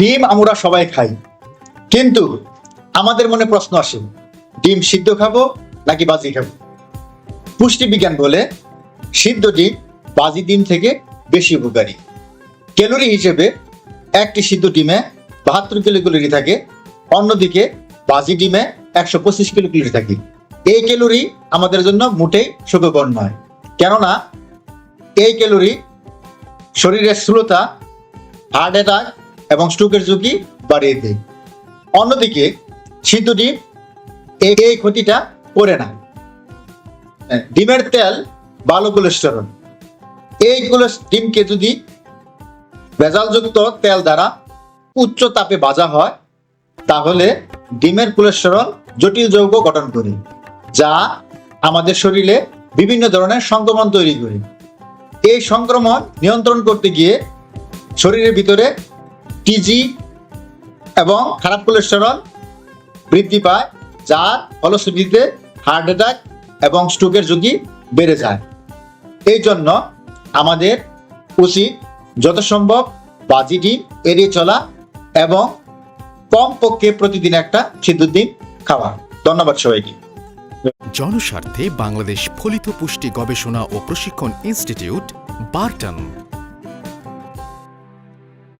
ডিম আমরা সবাই খাই, কিন্তু আমাদের মনে প্রশ্ন আসে, ডিম সিদ্ধ খাবো নাকি বাজি খাবো? পুষ্টি বিজ্ঞান বলে সিদ্ধ ডিম বাজি ডিম থেকে বেশি উপকারী। ক্যালোরি হিসেবে একটি সিদ্ধ ডিমে 72 কিলোক্যালোরি থাকে, অন্যদিকে বাজি ডিমে 125 কিলোক্যালোরি থাকে। এই ক্যালোরি আমাদের জন্য মোটেই সুখকর নয়, কেননা এই ক্যালোরি শরীরের স্থূলতা, হার্ট অ্যাটাক এবং স্ট্রোকের ঝুঁকি বাড়িয়ে দেয়। অন্যদিকে সিদ্ধ ডিম এই ক্ষতিটা করে না। ডিমের তেল ভালো কোলেস্টেরল। এই ডিমকে যদি ভেজালযুক্ত তেল দ্বারা উচ্চ তাপে ভাজা হয়, তাহলে ডিমের কোলেস্টেরল জটিল যৌগ গঠন করে, যা আমাদের শরীরে বিভিন্ন ধরনের সংক্রমণ তৈরি করে। এই সংক্রমণ নিয়ন্ত্রণ করতে গিয়ে শরীরের ভিতরে টিজি এবং খারাপ কোলেস্টেরল বৃদ্ধি পায়, যার ফলশ্রুতিতে হার্ট অ্যাটাক এবং স্ট্রোকের ঝুঁকি বেড়ে যায়। এই জন্য আমাদের উচিত যত সম্ভব বাজি ডিম এড়িয়ে চলা এবং কমপক্ষে প্রতিদিন একটা সিদ্ধ ডিম খাওয়া। ধন্যবাদ সবাইকে। জনস্বার্থে বাংলাদেশ ফলিত পুষ্টি গবেষণা ও প্রশিক্ষণ ইনস্টিটিউট, বারটন।